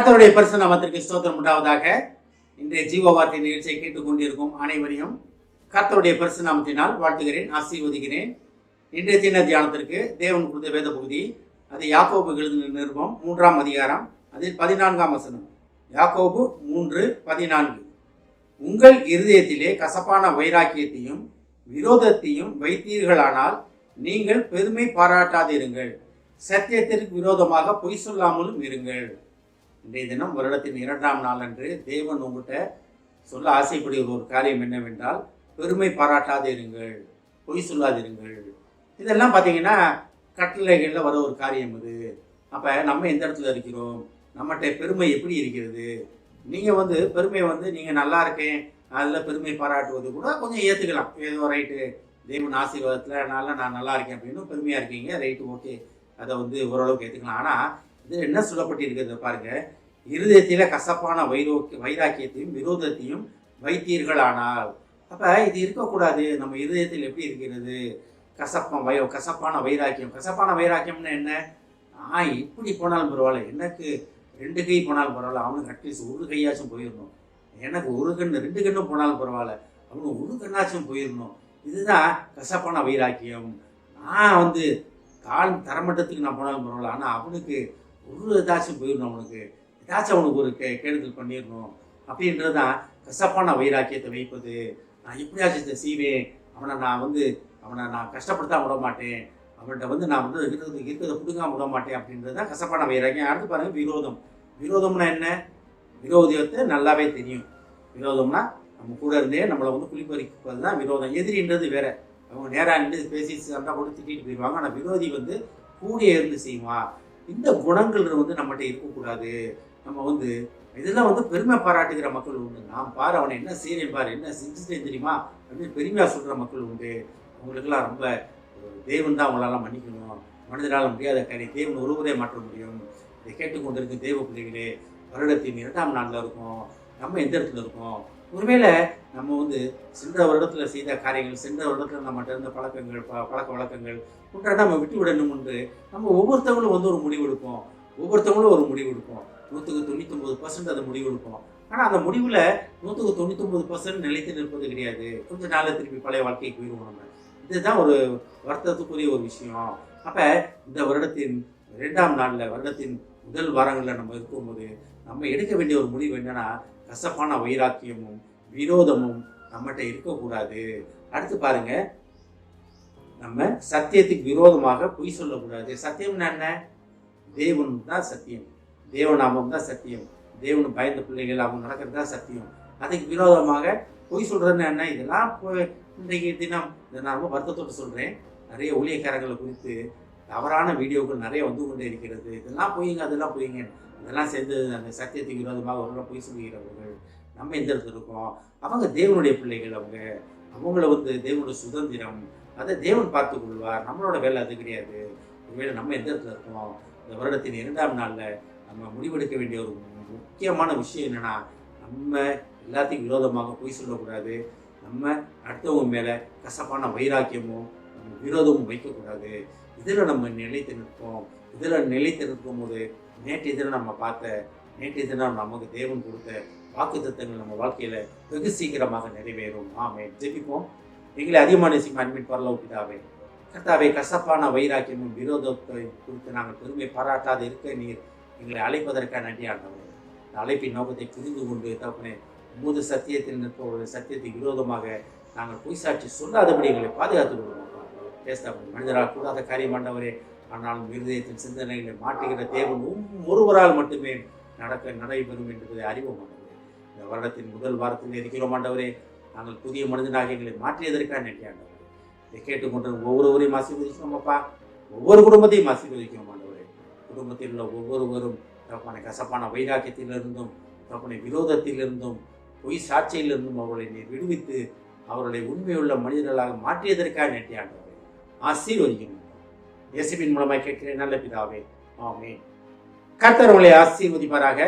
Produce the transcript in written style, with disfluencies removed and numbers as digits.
கர்த்தருடைய பரிசுத்த நாமத்திற்கு ஸ்தோத்திரம் உண்டாவதாக. இன்றைய ஜீவ வார்த்தை நிகழ்ச்சியை கேட்டுக்கொண்டிருக்கும் அனைவரையும் கர்த்தருடைய பரிசுத்த நாமத்தினால் வாழ்த்துகிறேன், ஆசீர்வதிக்கிறேன். இன்றைய தின தியானத்திற்கு தேவன் கொடுத்த வேத பகுதி, அது யாக்கோபு எழுதின நிருபம் 3ஆம் அதிகாரம், அதில் 14ஆம் வசனம். யாக்கோபு 3:14. உங்கள் இருதயத்திலே கசப்பான வைராக்கியத்தையும் விரோதத்தையும் வைத்தீர்களானால் நீங்கள் பெருமை பாராட்டாதிருங்கள், சத்தியத்திற்கு விரோதமாக பொய் சொல்லாமலும் இருங்கள். இன்றைய தினம் வருடத்தின் 2ஆம் நாள் அன்று தேவன் உங்கள்கிட்ட சொல்ல ஆசைப்படுகிற ஒரு காரியம் என்னவென்றால், பெருமை பாராட்டாதிருங்கள், பொய் சொல்லாதிருங்கள். இதெல்லாம் பார்த்தீங்கன்னா கட்டளைகளில் வர ஒரு காரியம் இது. அப்போ நம்ம எந்த இடத்துல இருக்கிறோம், நம்மகிட்ட பெருமை எப்படி இருக்கிறது? நீங்கள் பெருமை நீங்கள் நல்லா இருக்கேன் அதில் பெருமை பாராட்டுவது கூட கொஞ்சம் ஏற்றுக்கலாம். ஏதோ ரைட்டு, தேவன் ஆசீர்வாதத்தில் நான் நல்லா இருக்கேன் அப்படின்னு பெருமையாக இருக்கீங்க, ரைட்டு, ஓகே, அதை ஓரளவுக்கு ஏற்றுக்கலாம். ஆனால் இது என்ன சொல்லப்பட்டிருக்கிறது பாருங்க, இருதயத்தில கசப்பான வைராக்கியத்தையும் விரோதத்தையும் வைத்தீர்களானால். அப்ப இது இருக்கக்கூடாது. நம்ம இருதயத்தில் எப்படி இருக்கிறது? கசப்பான வைராக்கியம். கசப்பான வைராக்கியம்னு என்ன? இப்படி போனாலும் பரவாயில்ல, எனக்கு 2 கை போனாலும் பரவாயில்ல, அவனுக்கு அட்லீஸ்ட் 1 கையாச்சும் போயிடணும். எனக்கு 1 கண்ணு 2 கண்ணும் போனாலும் பரவாயில்ல, அவனுக்கு 1 கண்ணாச்சும் போயிடணும். இதுதான் கசப்பான வைராக்கியம். நான் கால் தரமட்டத்துக்கு நான் போனாலும் பரவாயில்ல, ஆனால் அவனுக்கு ஒரு ஏதாச்சும் போயிடணும், அவனுக்கு ஏதாச்சும் அவனுக்கு ஒரு கெடுதல் பண்ணிடணும் அப்படின்றது தான் கசப்பான வைராக்கியத்தை வைப்பது. நான் எப்படியாச்சும் செய்வேன், அவனை நான் கஷ்டப்படுத்தாம விட மாட்டேன், அவன்கிட்ட நான் இருக்கிறத கொடுக்காம விட மாட்டேன் அப்படின்றது தான் கசப்பான வைராக்கியம். அடுத்து பாருங்க, விரோதம். விரோதம்னா என்ன? விரோதியத்தை நல்லாவே தெரியும். விரோதம்னா நம்ம கூட இருந்தே நம்மளை குளிப்பறிப்பது தான் விரோதம். எதிரின்றது வேற, அவங்க நேராக நின்று பேசி சண்டை போட்டு திட்டிட்டு போயிடுவாங்க. ஆனால் விரோதி கூட இருந்து செய்வான். இந்த குணங்கள் நம்மகிட்ட இருக்கக்கூடாது. நம்ம இதெல்லாம் பெருமை பாராட்டுகிற மக்கள் உண்டு. நான் பாரு, அவனை என்ன செய்யறேன் பாரு, என்ன செஞ்சுட்டேன் தெரியுமா அப்படின்னு பெருமையாக சொல்கிற மக்கள் உண்டு. அவங்களுக்கெல்லாம் ரொம்ப தேவன் தான் அவங்களால மன்னிக்கணும். மனிதனால் முடியாத காரியம் தேவன் ஒருவரே மாற்ற முடியும். இதை கேட்டுக்கொண்டிருக்க தேவ பிள்ளைகளே, வருடத்தின் 2ஆம் நாளில் இருக்கோம். நம்ம எந்த இடத்துல இருக்கோம்? ஒருவேளை நம்ம சென்ற வருடத்தில் செய்த காரியங்கள், சென்ற வருடத்தில் நம்மகிட்ட இருந்த பழக்கங்கள், பழக்க வழக்கங்கள் ஒன்றை நம்ம விட்டு விடணும் என்று நம்ம ஒவ்வொருத்தவங்களும் ஒரு முடிவு எடுப்போம். 100க்கு 99% அதை முடிவு எடுப்போம். ஆனால் அந்த முடிவில் 100க்கு 99% நிலைத்து நிற்பது கிடையாது. கொஞ்ச நாளில் திருப்பி பழைய வாழ்க்கைக்கு போயிடுவோம் நம்ம. இதுதான் ஒரு வருத்தத்துக்குரிய ஒரு விஷயம். அப்போ இந்த வருடத்தின் 2ஆம் நாளில், வருடத்தின் முதல் வாரங்களில் நம்ம இருக்கும்போது நம்ம எடுக்க வேண்டிய ஒரு முடிவு என்னன்னா, கசப்பான வைராக்கியமும் விரோதமும் நம்மகிட்ட இருக்கக்கூடாது. அடுத்து பாருங்க, நம்ம சத்தியத்துக்கு விரோதமாக பொய் சொல்லக்கூடாது. சத்தியம்னா என்ன? தேவன் தான் சத்தியம், தேவநாமம் தான் சத்தியம், தேவனு பயந்த பிள்ளைகள் அவங்க நடக்கிறது தான் சத்தியம். அதுக்கு விரோதமாக பொய் சொல்றதுன்னு என்ன? இதெல்லாம் இன்றைக்கு தினம் நான் ரொம்ப வருத்தத்தோடு சொல்றேன், நிறைய ஊழியக்காரங்களை குறித்து தவறான வீடியோக்கள் நிறைய கொண்டே இருக்கிறது. இதெல்லாம் பொய்ங்க, அதெல்லாம் பொய்ங்க, இதெல்லாம் சேர்ந்து அந்த சத்தியத்துக்கு விரோதமாக ஒரு பொய் சொல்லுகிறவர்கள். நம்ம எந்த இடத்துல இருக்கோம்? அவங்க தேவனுடைய பிள்ளைகள், அவங்கள தேவனுடைய சுதந்திரம், அதை தேவன் பார்த்து கொள்வார். நம்மளோட வேலை அது கிடையாது. ஒருவேளை நம்ம எந்த இடத்துல இருக்கோம்? இந்த வருடத்தின் 2ஆம் நாளில் நம்ம முடிவெடுக்க வேண்டிய ஒரு முக்கியமான விஷயம் என்னன்னா, நம்ம எல்லாத்தையும் விரோதமாக பொய் சொல்லக்கூடாது. நம்ம அடுத்தவங்க மேலே கசப்பான வைராக்கியமும் விரோதமும் வைக்கக்கூடாது. இதில் நம்ம நிலைத்து நிற்போம். இதில் நிலைத்து நிற்கும் போது நேற்றைய தினம் நமக்கு தேவன் கொடுத்த வாக்குத்தத்தங்கள் நம்ம வாழ்க்கையில் வெகு சீக்கிரமாக நிறைவேறும். ஆமென். ஜெபிப்போம். எங்களை அதிகமான நேசிக்கும் அன்பின் பரலோக பிதாவே, கர்த்தாவே, கசப்பான வைராக்கியமும் விரோதத்தை குறித்து நாங்கள் பெருமை பாராட்டாது இருக்க நீர் எங்களை அழைப்பதற்காக நன்றி ஆண்டவரே. இந்த அழைப்பின் நோக்கத்தை புரிந்து கொண்டு தகப்பனே, உமது சத்தியத்தில் நிற்பவர்கள் சத்தியத்துக்கு விரோதமாக நாங்கள் பொய் சாட்சி சொல்லாதபடி எங்களை பாதுகாத்து கொள்வோம். மனிதரால் கூடாத காரியம் ஆண்டவரே, ஆனாலும் இருதயத்தின் சிந்தனைகளை மாட்டுகிற தேவன் ஒருவரால் மட்டுமே நடைபெறும் என்பதை அறிவோம் ஆண்டவரே. இந்த வருடத்தின் முதல் வாரத்தில் இருக்கிறோம் ஆண்டவரே. நாங்கள் புதிய மனிதனாக எங்களை மாற்றியதற்காக நன்றி ஆண்டவரே. இதை கேட்டுக்கொண்டு ஒவ்வொருவரையும் ஆசீர்வதிக்கிறோம் அப்பா. ஒவ்வொரு குடும்பத்தையும் ஆசீர்வதிக்கிறோம் ஆண்டவரே. குடும்பத்தில் உள்ள ஒவ்வொருவரும் தகப்பனை கசப்பான வைராக்கியத்திலிருந்தும் தகப்பனை விரோதத்திலிருந்தும் பொய் சாட்சியிலிருந்தும் அவர்களை நீர் விடுவித்து அவர்களை உண்மையுள்ள மனிதர்களாக மாற்றியதற்காக நன்றி ஆண்டவரே. ஆசீர்வதிக்கணும். இயேசுவின் மூலமாய் கேட்கிறேன் நல்ல பிதாவே, ஆமென். கர்த்தர் உங்களை ஆசீர்வதிப்பாராக.